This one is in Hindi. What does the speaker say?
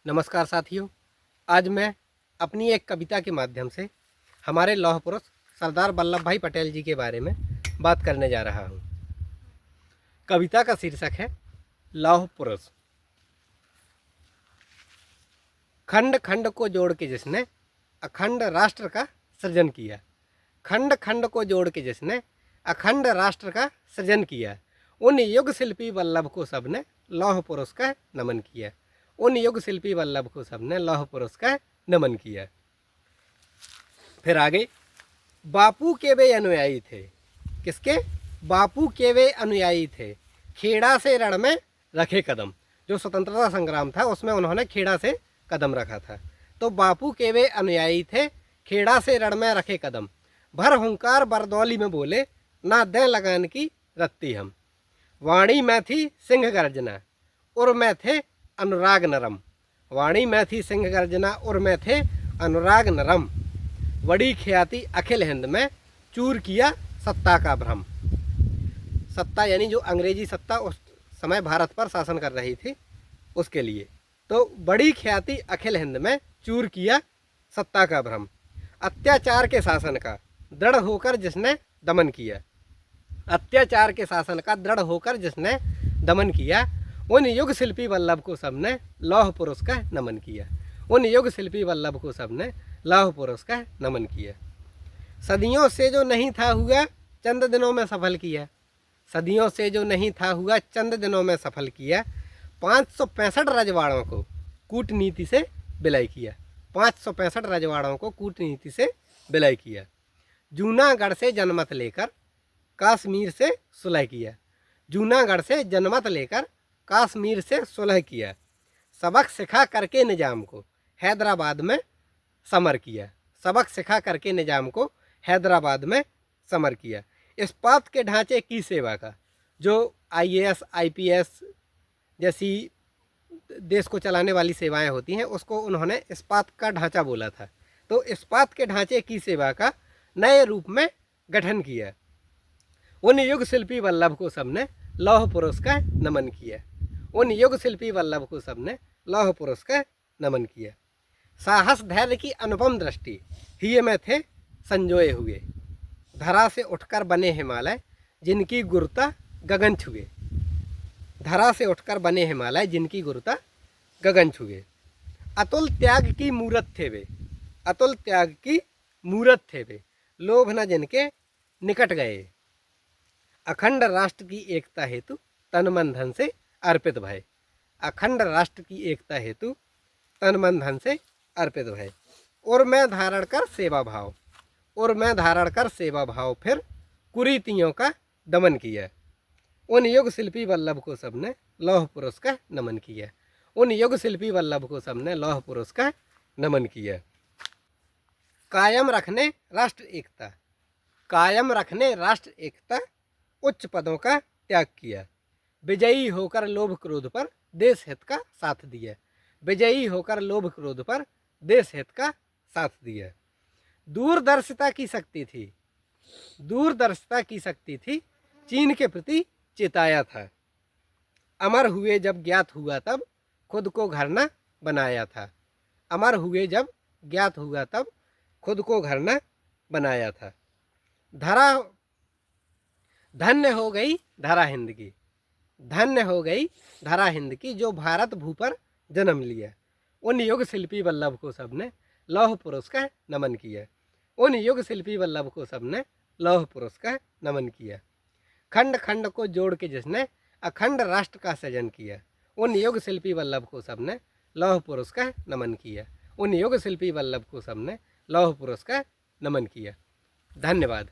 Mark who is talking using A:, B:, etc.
A: नमस्कार साथियों, आज मैं अपनी एक कविता के माध्यम से हमारे लौह पुरुष सरदार वल्लभ भाई पटेल जी के बारे में बात करने जा रहा हूँ। कविता का शीर्षक है लौह पुरुष। खंड खंड को जोड़ के जिसने अखंड राष्ट्र का सृजन किया, खंड खंड को जोड़ के जिसने अखंड राष्ट्र का सृजन किया, उन युग शिल्पी वल्लभ को सबने लौह पुरुष का नमन किया। उन युग शिल्पी वल्लभ को सबने लौह पुरुष का नमन किया। फिर आगे, बापू के वे अनुयायी थे। किसके? बापू के वे अनुयायी थे। खेड़ा से रण में रखे कदम। जो स्वतंत्रता संग्राम था उसमें उन्होंने खेड़ा से कदम रखा था। तो बापू के वे अनुयायी थे, खेड़ा से रण में रखे कदम। भर हुंकार बरदौली में बोले, ना दें लगान की रत्ती हम। वाणी में थी सिंह गर्जना, उर में थे अनुराग नरम। वाणी में थी सिंह गर्जना, उर में थे अनुराग नरम। बड़ी ख्याति अखिल हिंद में, चूर किया सत्ता का भ्रम। सत्ता यानी जो अंग्रेजी सत्ता उस समय भारत पर शासन कर रही थी उसके लिए। तो बड़ी ख्याति अखिल हिंद में, चूर किया सत्ता का भ्रम। अत्याचार के शासन का दृढ़ होकर जिसने दमन किया, अत्याचार के शासन का दृढ़ होकर जिसने दमन किया, उन युग शिल्पी वल्लभ को सबने लौह पुरुष का नमन किया। उन युग शिल्पी वल्लभ को सबने लौह पुरुष का नमन किया। सदियों से जो नहीं था हुआ, चंद दिनों में सफल किया। सदियों से जो नहीं था हुआ, चंद दिनों में सफल किया। 565 रजवाड़ों को कूटनीति से विलय किया। 565 रजवाड़ों को कूटनीति से विलय किया। जूनागढ़ से जनमत लेकर कश्मीर से सुलह किया। जूनागढ़ से जनमत लेकर कश्मीर से सुलह किया। सबक सिखा करके निजाम को हैदराबाद में समर किया। सबक सिखा करके निजाम को हैदराबाद में समर किया। इस्पात के ढांचे की सेवा का, जो IAS IPS जैसी देश को चलाने वाली सेवाएं होती हैं उसको उन्होंने इस्पात का ढांचा बोला था। तो इस्पात के ढांचे की सेवा का नए रूप में गठन किया। उन युग शिल्पी वल्लभ को सबने लौह पुरुष का नमन किया। उन युग शिल्पी वल्लभ को सबने लौह पुरुष का नमन किया। साहस धैर्य की अनुपम दृष्टि हिय में थे संजोए हुए। धरा से उठकर बने हिमालय, जिनकी गुरुता गगन छुए। धरा से उठकर बने हिमालय, जिनकी गुरुता गगन छुए। अतुल त्याग की मूरत थे वे, अतुल त्याग की मूरत थे वे। लोभ न जिनके निकट गए। अखंड राष्ट्र की एकता हेतु तन मन धन से अर्पित भय। अखंड राष्ट्र की एकता हेतु तन मन धन से अर्पित भय। और मैं धारण कर सेवा भाव, और मैं धारण कर सेवा भाव, फिर कुरीतियों का दमन किया। उन युग शिल्पी वल्लभ को सबने लौह पुरुष का नमन किया। उन युग शिल्पी वल्लभ को सबने लौह पुरुष का नमन किया। कायम रखने राष्ट्र एकता, कायम रखने राष्ट्र एकता, उच्च पदों का त्याग किया। विजयी होकर लोभ क्रोध पर देश हित का साथ दिया। विजयी होकर लोभ क्रोध पर देश हित का साथ दिया। दूरदर्शिता की शक्ति थी, दूरदर्शिता की शक्ति थी, चीन के प्रति चेताया था। अमर हुए जब ज्ञात हुआ तब खुद को घर न बनाया था। अमर हुए जब ज्ञात हुआ तब खुद को घर न बनाया था। धरा धन्य हो गई धरा हिंद की, धन्य हो गई धरा हिंद की, जो भारत भू पर जन्म लिया। उन युग शिल्पी वल्लभ को सबने लौह पुरुष का नमन किया। उन युग शिल्पी वल्लभ को सबने लौह पुरुष का नमन किया। खंड खंड को जोड़ के जिसने अखंड राष्ट्र का सृजन किया, उन युग शिल्पी वल्लभ को सबने लौह पुरुष का नमन किया। उन युग शिल्पी वल्लभ को सबने लौह पुरुष का नमन किया। धन्यवाद।